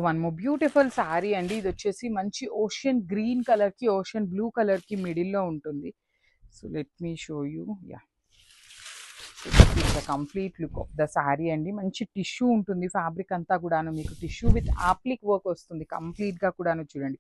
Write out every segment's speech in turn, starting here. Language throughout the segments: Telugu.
వన్ మోర్ బ్యూటిఫుల్ శారీ అండి. ఇది వచ్చేసి మంచి ఓషన్ గ్రీన్ కలర్‌కి, ఓషన్ బ్లూ కలర్‌కి మిడిల్‌లో ఉంటుంది. So let me show you. Yeah! This is the complete look of the sari అండి. మంచి టిష్యూ ఉంటుంది. ఫ్యాబ్రిక్ అంతా కూడాను మీకు టిష్యూ విత్ యాప్లిక్ వర్క్ వస్తుంది కంప్లీట్‌గా కూడాను చూడండి.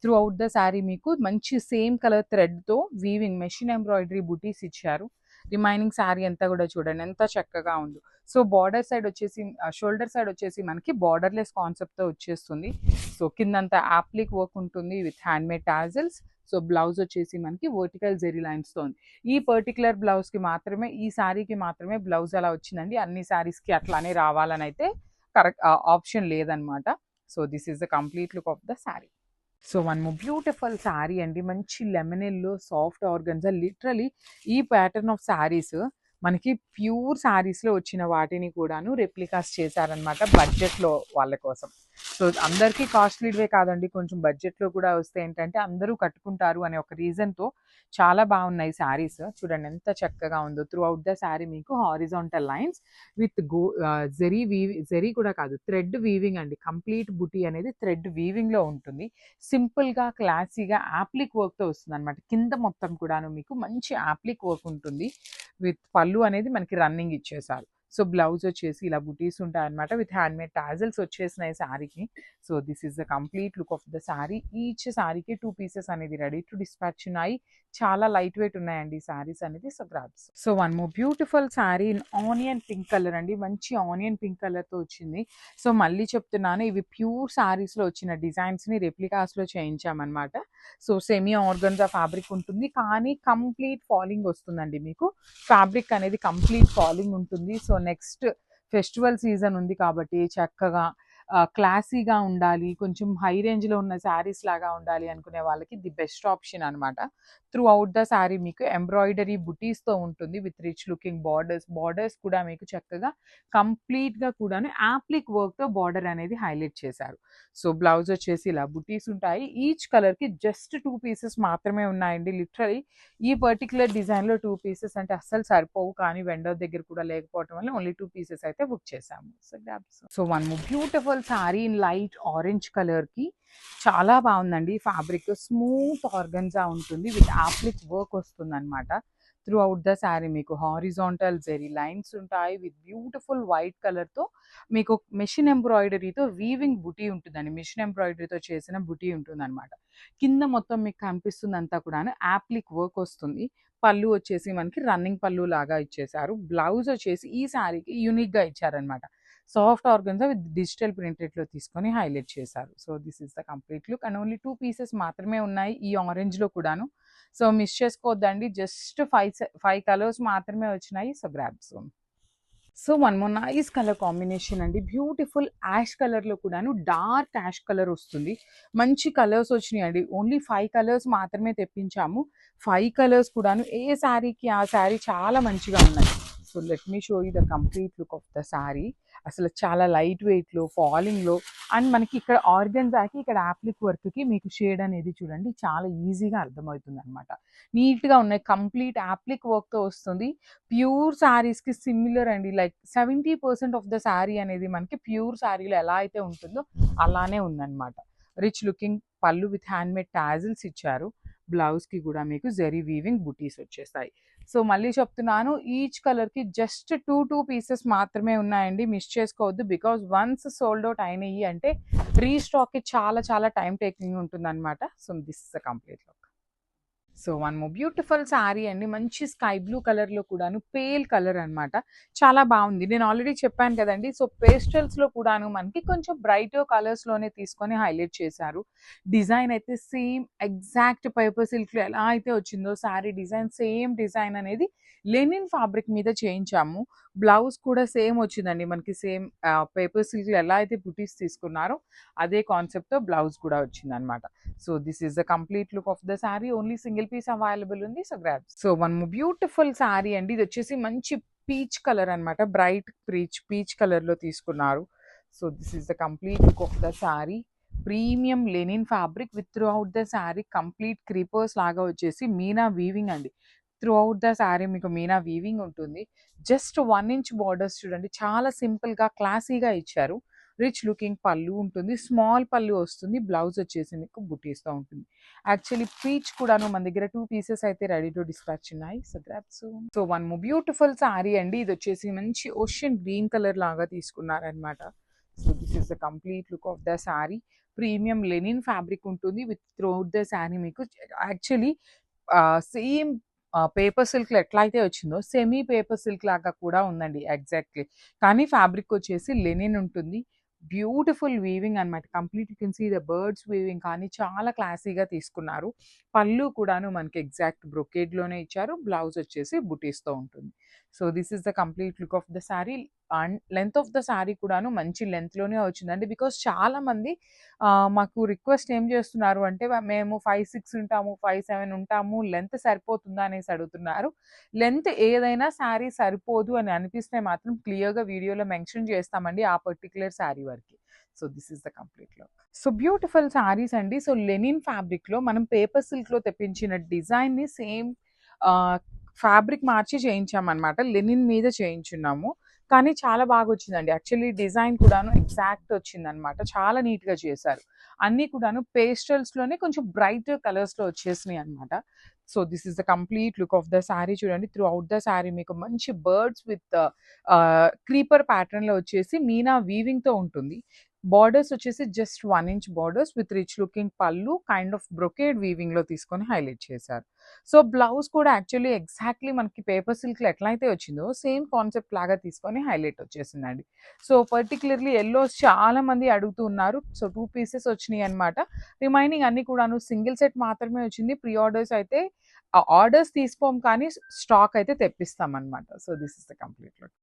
త్రూ అవుట్ ద శారీ మీకు మంచి సేమ్ కలర్ థ్రెడ్‌తో వీవింగ్ మెషిన్ ఎంబ్రాయిడరీ బుటీస్ ఇచ్చారు. రిమైనింగ్ శారీ అంతా కూడా చూడండి ఎంత చక్కగా ఉందో. సో బార్డర్ సైడ్ వచ్చేసి షోల్డర్ సైడ్ వచ్చేసి మనకి బార్డర్‌లెస్ కాన్సెప్ట్‌తో వచ్చేస్తుంది. సో కిందంతా యాప్లిక్ వర్క్ ఉంటుంది with handmade tassels. So blouse వచ్చేసి మనకి వర్టికల్ జెరీ లైన్స్‌తో ఉంది. ఈ పర్టిక్యులర్ బ్లౌజ్‌కి మాత్రమే, ఈ శారీకి మాత్రమే బ్లౌజ్ అలా వచ్చిందండి. అన్ని శారీస్‌కి అట్లానే రావాలని అయితే కరెక్ట్ ఆప్షన్ లేదనమాట. So this is the complete look of the sari. So one more beautiful sari అండి. మంచి lemon yellow soft organza. Literally ఈ ప్యాటర్న్ ఆఫ్ శారీస్ మనకి ప్యూర్ శారీస్‌లో వచ్చిన వాటిని కూడాను రెప్లికాస్ చేశారనమాట బడ్జెట్‌లో వాళ్ళ కోసం. సో అందరికీ కాస్ట్‌లీవే కాదండి, కొంచెం బడ్జెట్‌లో కూడా వస్తే ఏంటంటే అందరూ కట్టుకుంటారు అనే ఒక రీజన్‌తో చాలా బాగున్నాయి శారీస్. చూడండి ఎంత చక్కగా ఉందో. త్రూ అవుట్ ద శారీ మీకు హారిజాంటల్ లైన్స్ విత్ జెరీ కూడా కాదు, థ్రెడ్ వీవింగ్ అండి. కంప్లీట్ బుటీ అనేది థ్రెడ్ వీవింగ్‌లో ఉంటుంది. సింపుల్‌గా, క్లాసీగా యాప్లిక్ వర్క్‌తో వస్తుందనమాట. కింద మొత్తం కూడాను మీకు మంచి యాప్లిక్ వర్క్ ఉంటుంది. విత్ పళ్ళు అనేది మనకి రన్నింగ్ ఇచ్చేసారు. సో బ్లౌజ్ వచ్చేసి ఇలా బుటీస్ ఉంటాయన్నమాట. విత్ హ్యాండ్‌మేడ్ టాజిల్స్ వచ్చేసినాయి శారీకి. So this is the complete look of the sari. Each శారీకి 2 పీసెస్ అనేది రెడీ టు డిస్పాచ్ ఉన్నాయి. చాలా లైట్ వెయిట్ ఉన్నాయండి ఈ శారీస్ అనేది. So grabs. So one more beautiful sari in onion pink colour అండి. మంచి ఆనియన్ పింక్ కలర్‌తో వచ్చింది. సో మళ్ళీ చెప్తున్నాను, ఇవి ప్యూర్ శారీస్‌లో వచ్చిన డిజైన్స్‌ని రెప్లికాస్‌లో చేయించామన్నమాట. సో సెమీ ఆర్గన్జా ఫ్యాబ్రిక్ ఉంటుంది, కానీ కంప్లీట్ ఫాలింగ్ వస్తుందండి మీకు. ఫ్యాబ్రిక్ అనేది కంప్లీట్ ఫాలింగ్ ఉంటుంది. సో నెక్స్ట్ ఫెస్టివల్ సీజన్ ఉంది కాబట్టి చక్కగా క్లాసీగా ఉండాలి, కొంచెం హై రేంజ్‌లో ఉన్న శారీస్ లాగా ఉండాలి అనుకునే వాళ్ళకి ది బెస్ట్ ఆప్షన్ అనమాట. త్రూ అవుట్ ద శారీ మీకు ఎంబ్రాయిడరీ బుటీస్‌తో ఉంటుంది with rich looking borders. Borders కూడా మీకు చక్కగా కంప్లీట్‌గా కూడాను యాప్లిక్ వర్క్‌తో బార్డర్ అనేది హైలైట్ చేశారు. సో బ్లౌజ్ వచ్చేసి ఇలా బుటీస్ ఉంటాయి. ఈచ్ కలర్‌కి జస్ట్ 2 పీసెస్ మాత్రమే ఉన్నాయండి. లిటరలీ ఈ పర్టిక్యులర్ డిజైన్‌లో 2 పీసెస్ అంటే అస్సలు సరిపోవు, కానీ వెండర్ దగ్గర కూడా లేకపోవటం వల్ల ఓన్లీ 2 పీసెస్ అయితే బుక్ చేశాము. So grabs. So one more beautiful sari in light orange కలర్‌కి. చాలా బాగుందండి ఫ్యాబ్రిక్. స్మూత్ ఆర్గన్జా ఉంటుంది విత్ యాప్లిక్ వర్క్ వస్తుందన్నమాట. త్రూ అవుట్ ద శారీ మీకు హారిజాంటల్ జెరీ లైన్స్ ఉంటాయి విత్ బ్యూటిఫుల్ వైట్ కలర్‌తో మీకు మెషిన్ ఎంబ్రాయిడరీతో వీవింగ్ బుటీ ఉంటుందండి. మెషిన్ ఎంబ్రాయిడరీతో చేసిన బుటీ ఉంటుందన్నమాట. కింద మొత్తం మీకు కనిపిస్తుందంతా కూడాను యాప్లిక్ వర్క్ వస్తుంది. పళ్ళు వచ్చేసి మనకి రన్నింగ్ పళ్ళు లాగా ఇచ్చేసారు. బ్లౌజ్ వచ్చేసి ఈ శారీకి యూనిక్‌గా ఇచ్చారనమాట. సాఫ్ట్ ఆర్గన్జా విత్ డిజిటల్ ప్రింటెడ్‌లో తీసుకొని హైలైట్ చేశారు. So this is the complete look and only 2 pieces మాత్రమే ఉన్నాయి ఈ ఆరెంజ్‌లో కూడాను. సో మిస్ చేసుకోవద్దండి. జస్ట్ 5 కలర్స్ మాత్రమే వచ్చినాయి. So grab soon. So one more nice colour combination అండి. బ్యూటిఫుల్ యాష్ కలర్‌లో కూడాను డార్క్ యాష్ కలర్ వస్తుంది. మంచి కలర్స్ వచ్చినాయండి. ఓన్లీ 5 కలర్స్ మాత్రమే తెప్పించాము. 5 కలర్స్ కూడాను ఏ శారీకి ఆ శారీ చాలా మంచిగా ఉన్నాయి. So let me show you the complete look of the sari. అసలు చాలా లైట్ వెయిట్‌లో, ఫాలింగ్‌లో అండ్ మనకి ఇక్కడ ఆర్గన్జాకి, ఇక్కడ యాప్లిక్ వర్క్‌కి మీకు షేడ్ అనేది చూడండి చాలా ఈజీగా అర్థమవుతుందనమాట. నీట్‌గా ఉన్నాయి. కంప్లీట్ యాప్లిక్ వర్క్‌తో వస్తుంది. ప్యూర్ శారీస్‌కి సిమిలర్ అండి. లైక్ 70% ఆఫ్ ద శారీ అనేది మనకి ప్యూర్ శారీలో ఎలా అయితే ఉంటుందో అలానే ఉందన్నమాట. రిచ్ లుకింగ్ పళ్ళు విత్ హ్యాండ్‌మేడ్ టాజిల్స్ ఇచ్చారు. బ్లౌజ్‌కి కూడా మీకు జెరీ వీవింగ్ బుటీస్ వచ్చేస్తాయి. సో మళ్ళీ చెప్తున్నాను, ఈచ్ కలర్‌కి జస్ట్ 2 పీసెస్ మాత్రమే ఉన్నాయండి. మిస్ చేసుకోవద్దు. బికాజ్ వన్స్ సోల్డ్ ఔట్ అయినాయి అంటే రీస్టాక్‌కి చాలా చాలా టైమ్ టేకింగ్ ఉంటుందన్నమాట. So this is the complete look. So one more beautiful sari అండి. మంచి స్కై బ్లూ కలర్‌లో కూడాను పేల్ కలర్ అనమాట. చాలా బాగుంది. నేను ఆల్రెడీ చెప్పాను కదండీ. సో పేస్టల్స్‌లో కూడాను మనకి కొంచెం బ్రైట్ కలర్స్‌లోనే తీసుకొని హైలైట్ చేశారు. డిజైన్ అయితే సేమ్ ఎగ్జాక్ట్ పేపర్ సిల్క్‌లో ఎలా అయితే వచ్చిందో శారీ డిజైన్, సేమ్ డిజైన్ అనేది లెనిన్ ఫ్యాబ్రిక్ మీద చేయించాము. బ్లౌజ్ కూడా సేమ్ వచ్చిందండి మనకి. సేమ్ పేపర్ సిల్క్‌లో ఎలా అయితే బుటీస్ తీసుకున్నారో అదే కాన్సెప్ట్‌తో బ్లౌజ్ కూడా వచ్చిందనమాట. So this is the complete look of the sari. Only single piece available ఉంది. So grab. So one more beautiful sari అండి. ఇది వచ్చేసి మంచి పీచ్ కలర్ అనమాట. బ్రైట్ పీచ్ కలర్‌లో తీసుకున్నారు. So this is the complete look of the sari. Premium linen fabric with throughout the sari complete creepers లాగా వచ్చేసి మీనా వీవింగ్ అండి. త్రూ అవుట్ ద శారీ మీకు మీనా వీవింగ్ ఉంటుంది. జస్ట్ 1 ఇంచ్ బార్డర్స్ చూడండి చాలా సింపుల్‌గా క్లాసీగా ఇచ్చారు. రిచ్ లుకింగ్ పళ్ళు ఉంటుంది, స్మాల్ పళ్ళు వస్తుంది, బ్లౌజ్ వచ్చేసి మీకు బుటీస్తో ఉంటుంది. యాక్చువల్లీ పీచ్ కూడాను మన దగ్గర 2 పీసెస్ అయితే రెడీ టు డిస్పాచ్ ఉన్నాయి. So grab soon. So one more beautiful sari అండి. ఇది వచ్చేసి మంచి ఓషియన్ గ్రీన్ కలర్ లాగా తీసుకున్నారనమాట. So this is the complete look of the sari. Premium linen fabric ఉంటుంది విత్ త్రూఅవుట్ ద సారీ మీకు యాక్చువల్లీ సేమ్ పేపర్ సిల్క్లో ఎట్లా అయితే వచ్చిందో సెమీ పేపర్ సిల్క్ లాగా కూడా ఉందండి ఎగ్జాక్ట్లీ. కానీ ఫ్యాబ్రిక్ వచ్చేసి లెనిన్ ఉంటుంది. బ్యూటిఫుల్ వీవింగ్ అనమాట. Complete you can see the birds weaving కానీ చాలా క్లాసీగా తీసుకున్నారు. పళ్ళు కూడాను మనకి ఎగ్జాక్ట్ బ్రొకేడ్లోనే ఇచ్చారు. బ్లౌజ్ వచ్చేసి బుటీస్తో ఉంటుంది. So this is the complete look of the sari. And length of the sari కూడాను మంచి లెంత్లోనే వచ్చిందండి. బికాస్ చాలామంది మాకు రిక్వెస్ట్ ఏం చేస్తున్నారు అంటే మేము 5'6" ఉంటాము, 5'7" ఉంటాము, లెంత్ సరిపోతుందా అనేసి అడుగుతున్నారు. లెంత్ ఏదైనా శారీ సరిపోదు అని అనిపిస్తే మాత్రం క్లియర్గా వీడియోలో మెన్షన్ చేస్తామండి ఆ పర్టికులర్ శారీ వరకు. So this is the complete look. So beautiful saris అండి. సో లెనిన్ ఫ్యాబ్రిక్లో మనం పేపర్ సిల్క్లో తెప్పించిన డిజైన్ని సేమ్ ఫ్యాబ్రిక్ మార్చి చేయించామన్నమాట. లెనిన్ మీద చేయించున్నాము కానీ చాలా బాగా వచ్చిందండి. యాక్చువల్లీ డిజైన్ కూడాను ఎగ్జాక్ట్ వచ్చిందనమాట. చాలా నీట్గా చేశారు. అన్నీ కూడాను పేస్టల్స్లోనే కొంచెం బ్రైట్ కలర్స్లో వచ్చేసినాయి అనమాట. So this is the complete look of the sari. చూడండి త్రూ అవుట్ ద శారీ మీకు మంచి బర్డ్స్ విత్ క్రీపర్ ప్యాటర్న్లో వచ్చేసి మీనా వీవింగ్తో ఉంటుంది. బార్డర్స్ వచ్చేసి just 1 inch borders with rich looking పళ్ళు కైండ్ ఆఫ్ బ్రొకేడ్ వీవింగ్లో తీసుకొని హైలైట్ చేశారు. సో బ్లౌజ్ కూడా యాక్చువల్లీ ఎగ్జాక్ట్లీ మనకి పేపర్ సిల్క్లో ఎట్లయితే వచ్చిందో సేమ్ కాన్సెప్ట్ లాగా తీసుకొని హైలైట్ వచ్చేసిందండి. సో పర్టికులర్లీ ఎల్లోస్ చాలా మంది అడుగుతూ ఉన్నారు. సో 2 పీసెస్ వచ్చినాయి అనమాట. రిమైనింగ్ అన్ని కూడాను సింగిల్ సెట్ మాత్రమే వచ్చింది. ప్రీ ఆర్డర్స్ అయితే ఆర్డర్స్ తీసుకోం కానీ స్టాక్ అయితే తెప్పిస్తాం అనమాట. So this is the complete look.